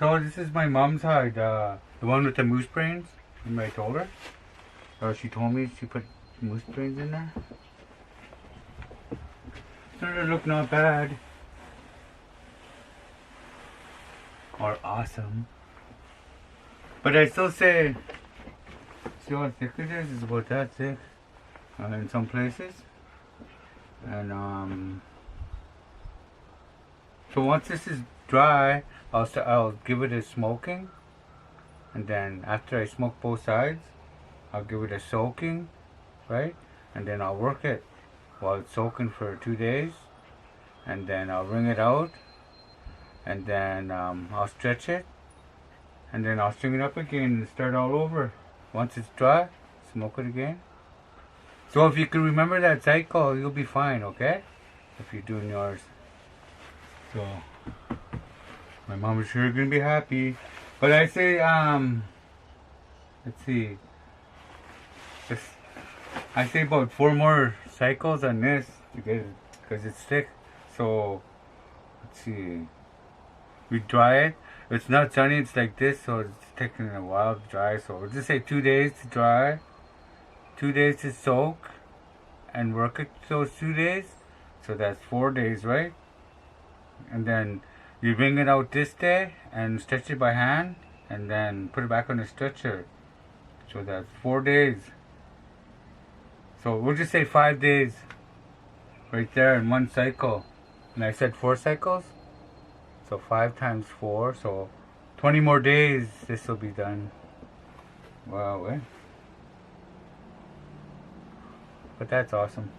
So this is my mom's hide, the one with the moose brains. Remember I told her? Or she told me she put moose brains in there. Started to look not bad. Or awesome. But I still say, see how thick it is? It's about that thick in some places. And so once this is dry, I'll give it a smoking, and then after I smoke both sides, I'll give it a soaking, right? And then I'll work it while it's soaking for 2 days, and then I'll wring it out, and then I'll stretch it, and then I'll string it up again and start all over. Once it's dry, smoke it again. So if you can remember that cycle, you'll be fine, okay? If you're doing yours. So my mom is sure gonna be happy. But I say, let's see. I say about 4 more cycles on this to get it, because it's thick. So let's see. We dry it. If it's not sunny, it's like this, so it's taking a while to dry. So we'll just say 2 days to dry, 2 days to soak, and work it those 2 days. So that's 4 days, right? And then you wring it out this day and stretch it by hand, and then put it back on the stretcher. So that's 4 days. So we'll just say 5 days right there in one cycle. And I said 4 cycles. So 5 times 4. So 20 more days this will be done. Wow, eh? But that's awesome.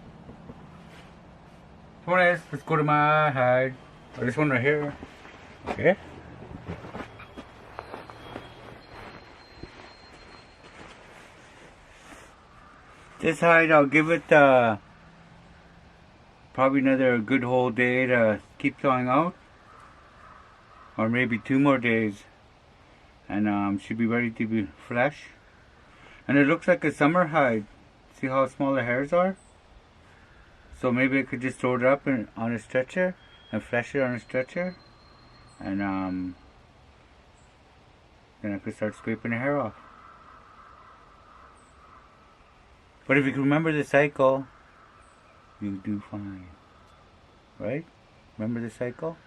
So anyways, let's go to my hide. Or this one right here. Okay. This hide, I'll give it probably another good whole day to keep thawing out. Or maybe 2 more days. And should be ready to be fresh. And it looks like a summer hide. See how small the hairs are? So maybe I could just throw it up on a stretcher and flash it on a stretcher, and then I could start scraping the hair off. But if you can remember the cycle, you'll do fine, right? Remember the cycle?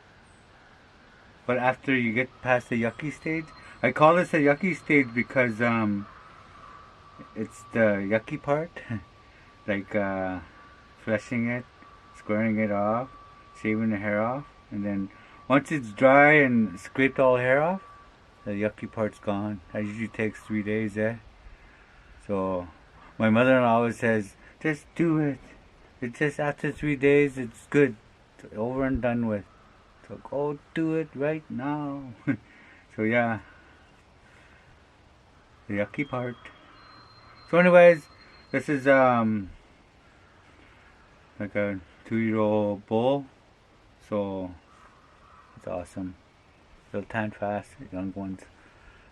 But after you get past the yucky stage, I call this a yucky stage because it's the yucky part, like fleshing it, squaring it off, shaving the hair off, and then once it's dry and scraped all the hair off, the yucky part's gone. That usually takes 3 days, eh? So my mother-in-law always says, just do it. It's just after 3 days, it's good. It's over and done with. So go do it right now. So yeah, the yucky part. So anyways, this is like a 2-year-old bull. So it's awesome. They'll tan fast, young ones.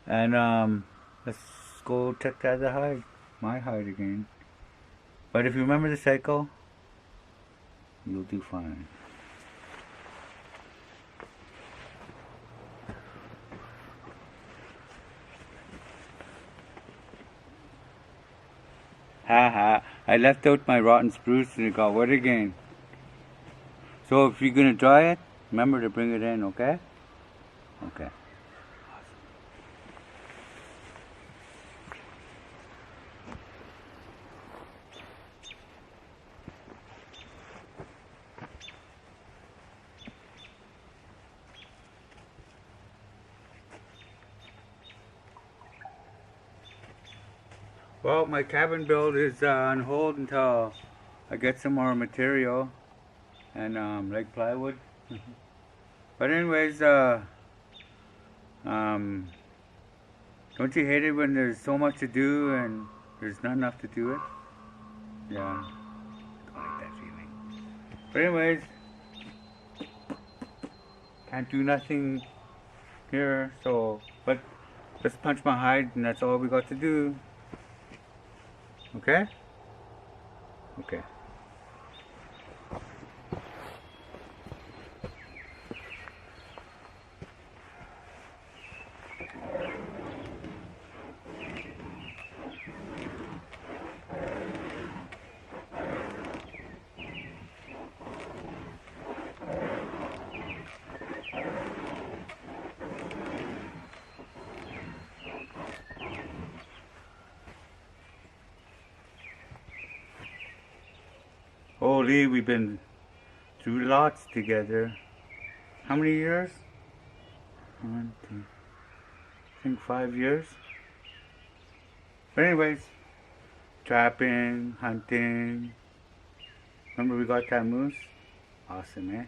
And let's go check out the hide, my hide again. But if you remember the cycle, you'll do fine. Haha, I left out my rotten spruce and it got wet again. So if you're gonna dry it, remember to bring it in, okay? Okay. Well, my cabin build is on hold until I get some more material and like plywood. But anyways, don't you hate it when there's so much to do and there's not enough to do it? Yeah, I like that feeling. But anyways, can't do nothing here, so, but let's punch my hide and that's all we got to do. Okay? Okay. Holy, we've been through lots together. How many years? One, two, I think 5 years. But anyways, trapping, hunting. Remember we got that moose? Awesome, eh?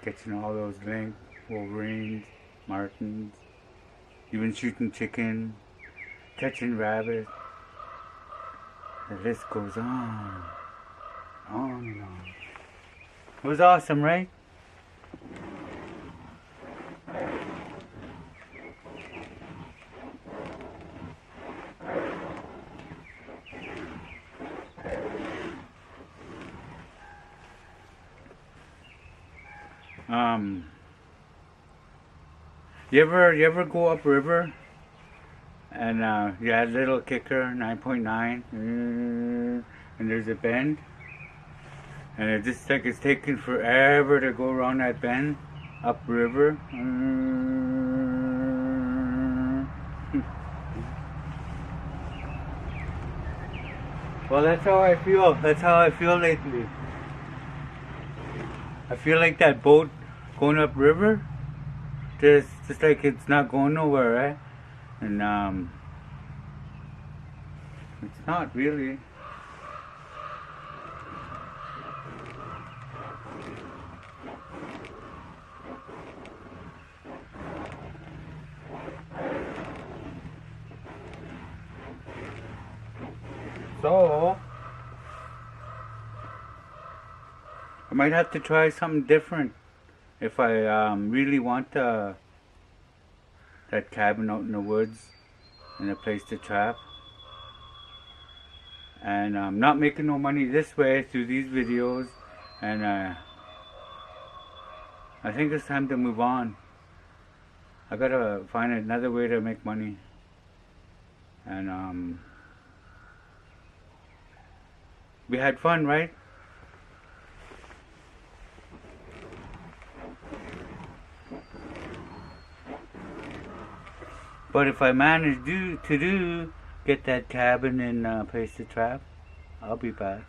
Catching all those link, wolverines, martins, even shooting chicken, catching rabbits. The list goes on and on. It was awesome, right? You ever go upriver and you had a little kicker 9.9 and there's a bend and it just like it's taking forever to go around that bend upriver. Well, that's how I feel. That's how I feel lately. I feel like that boat going upriver. Just like it's not going nowhere, right? And it's not really. So I might have to try something different if I really want that cabin out in the woods and a place to trap. And I'm not making no money this way through these videos, and I think it's time to move on. I gotta find another way to make money. And we had fun, right? But if I manage to get that cabin and place to trap, I'll be back.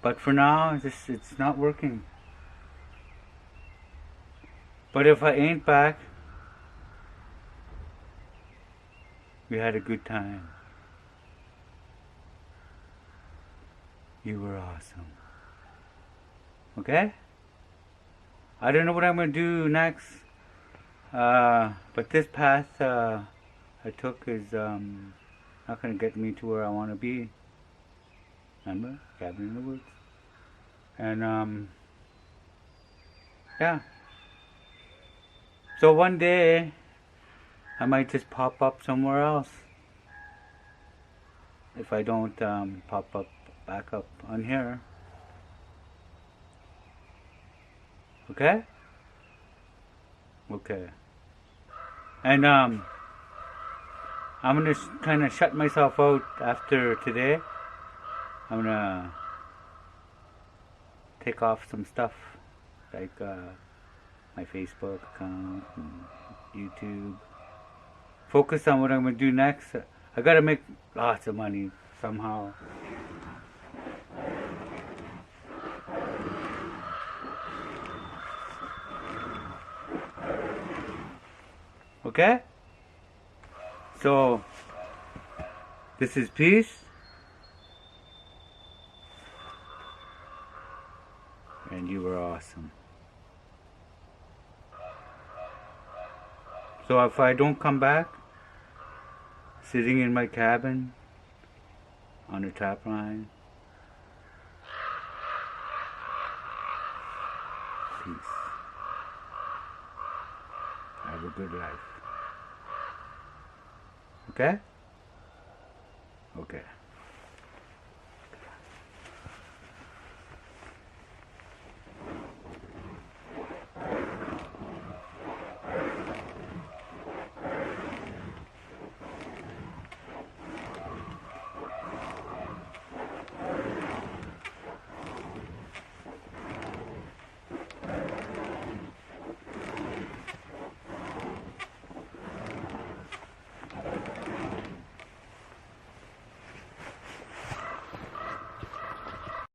But for now, it's not working. But if I ain't back, we had a good time. You were awesome. Okay? I don't know what I'm gonna do next. But this path I took is not gonna get me to where I want to be. Remember, cabin in the woods. And yeah. So one day I might just pop up somewhere else if I don't pop up back up on here. Okay? Okay. And I'm gonna kind of shut myself out after today. I'm gonna take off some stuff like my Facebook account and YouTube. Focus on what I'm gonna do next. I gotta make lots of money somehow. Okay? So, this is peace. And you were awesome. So if I don't come back, sitting in my cabin on a trap line, peace. Have a good life. Okay? Okay.